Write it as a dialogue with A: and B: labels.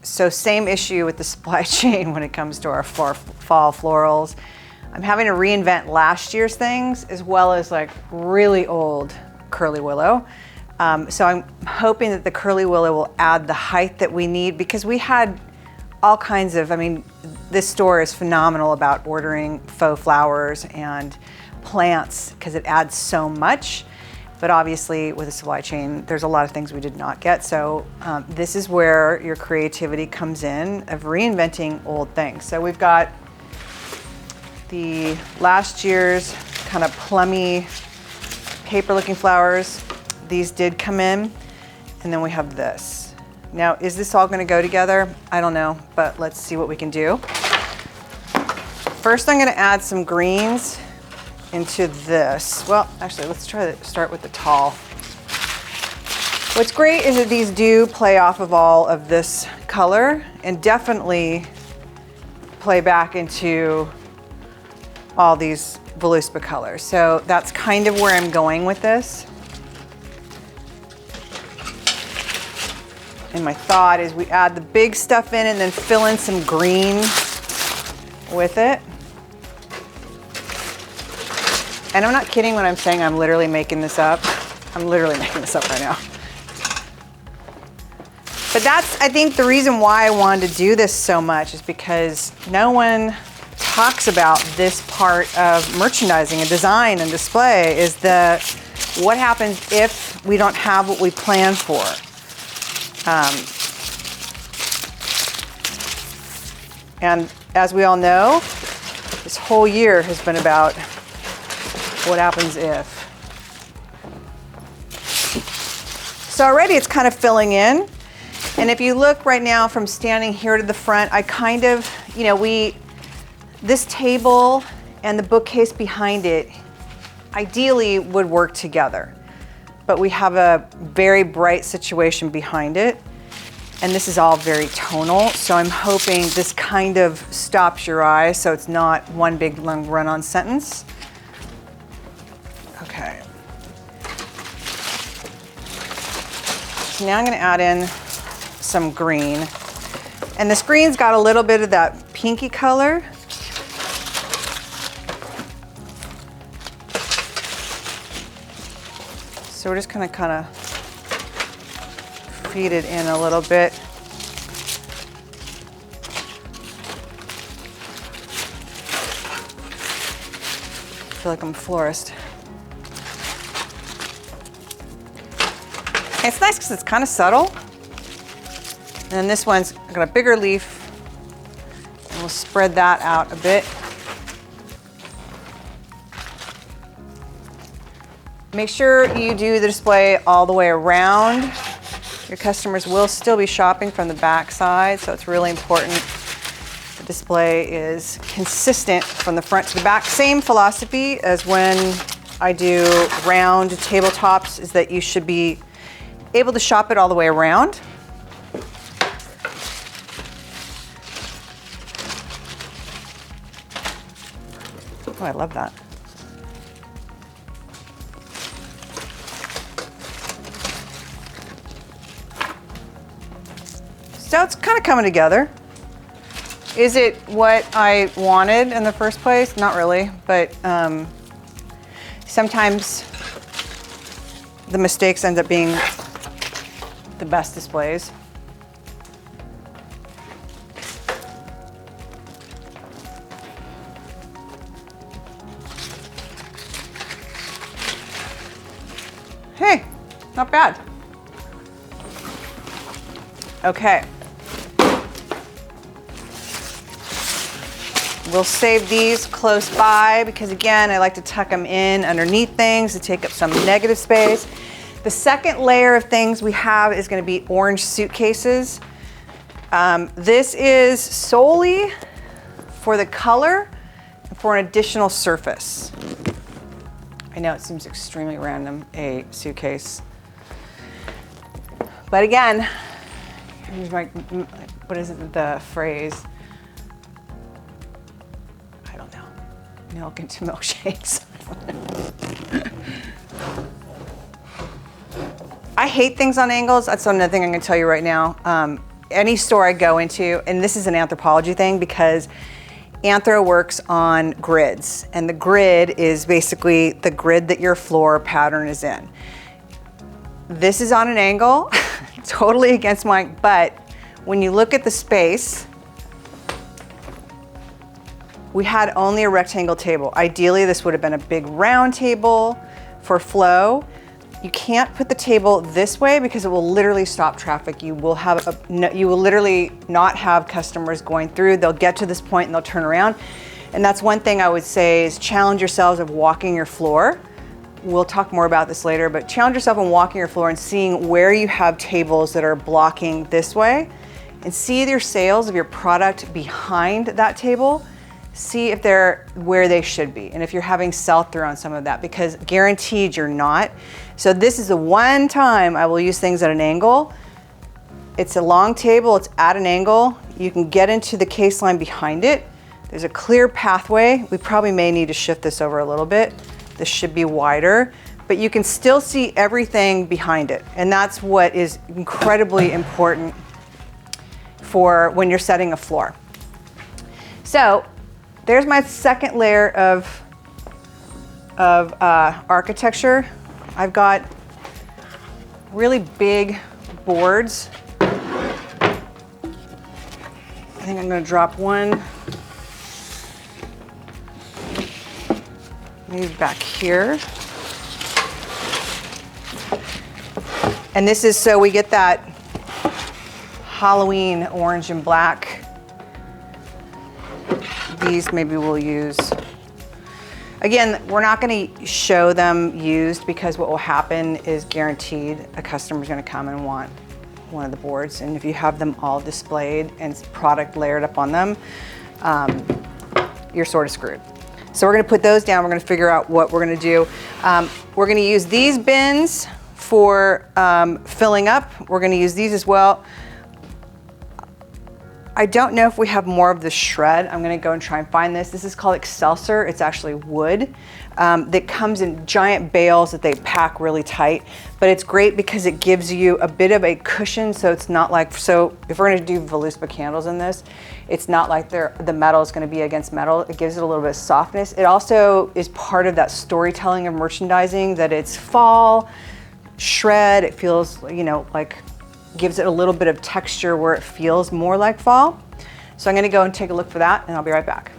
A: So same issue with the supply chain when it comes to our fall florals. I'm having to reinvent last year's things as well as like really old curly willow. So I'm hoping that the curly willow will add the height that we need, because we had all kinds of, I mean, this store is phenomenal about ordering faux flowers and plants because it adds so much. But obviously with the supply chain, there's a lot of things we did not get. So this is where your creativity comes in of reinventing old things. So we've got the last year's kind of plummy paper looking flowers. These did come in. And then we have this. Now, is this all gonna go together? I don't know, but let's see what we can do. First, I'm gonna add some greens into this. Well, actually, let's try to start with the tall. What's great is that these do play off of all of this color and definitely play back into all these Voluspa colors. So that's kind of where I'm going with this. And my thought is we add the big stuff in and then fill in some green with it. And I'm not kidding when I'm saying I'm literally making this up. I'm literally making this up right now. But that's, I think, the reason why I wanted to do this so much is because no one talks about this part of merchandising and design and display, is the what happens if we don't have what we plan for. And as we all know, this whole year has been about what happens if. So already it's kind of filling in. And if you look right now from standing here to the front, I kind of, you know, this table and the bookcase behind it ideally would work together. But we have a very bright situation behind it. And this is all very tonal. So I'm hoping this kind of stops your eye so it's not one big long run-on sentence. Okay. So now I'm gonna add in some green. And this green's got a little bit of that pinky color. So we're just gonna kind of feed it in a little bit. I feel like I'm a florist. It's nice because it's kind of subtle. And then this one's got a bigger leaf. And we'll spread that out a bit. Make sure you do the display all the way around. Your customers will still be shopping from the back side, so it's really important the display is consistent from the front to the back. Same philosophy as when I do round tabletops, is that you should be able to shop it all the way around. Oh, I love that. So it's kind of coming together. Is it what I wanted in the first place? Not really, but sometimes the mistakes end up being the best displays. Hey, not bad. Okay. We'll save these close by because, again, I like to tuck them in underneath things to take up some negative space. The second layer of things we have is going to be orange suitcases. This is solely for the color and for an additional surface. I know it seems extremely random, a suitcase. But again, here's my, what is it, the phrase? I don't know. Milk into milkshakes. I hate things on angles. That's another thing I'm gonna tell you right now. any store I go into, and this is an Anthropologie thing because Anthro works on grids, and the grid is basically the grid that your floor pattern is in. This is on an angle, totally against mine, but when you look at the space, we had only a rectangle table. Ideally, this would have been a big round table for flow. You can't put the table this way because it will literally stop traffic. You will literally not have customers going through. They'll get to this point and they'll turn around. And that's one thing I would say is challenge yourselves of walking your floor. We'll talk more about this later, but challenge yourself on walking your floor and seeing where you have tables that are blocking this way, and see your sales of your product behind that table. See if they're where they should be, and if you're having sell-through on some of that, because guaranteed you're not. So this is the one time I will use things at an angle. It's a long table, it's at an angle. You can get into the case line behind it. There's a clear pathway. We probably may need to shift this over a little bit. This should be wider, but you can still see everything behind it. And that's what is incredibly important for when you're setting a floor. So there's my second layer of architecture. I've got really big boards. I think I'm going to drop one. Maybe back here. And this is so we get that Halloween orange and black. These maybe we'll use. Again, we're not going to show them used because what will happen is guaranteed a customer's going to come and want one of the boards. And if you have them all displayed and product layered up on them, you're sort of screwed. So we're going to put those down. We're going to figure out what we're going to do. We're going to use these bins for filling up. We're going to use these as well. I don't know if we have more of the shred. I'm gonna go and try and find this. This is called Excelsior. It's actually wood that comes in giant bales that they pack really tight. But it's great because it gives you a bit of a cushion, so it's not like, so if we're gonna do Voluspa candles in this, it's not like the metal is gonna be against metal. It gives it a little bit of softness. It also is part of that storytelling of merchandising, that it's fall, shred, it feels, you know, like, gives it a little bit of texture where it feels more like fall. So I'm gonna go and take a look for that, and I'll be right back.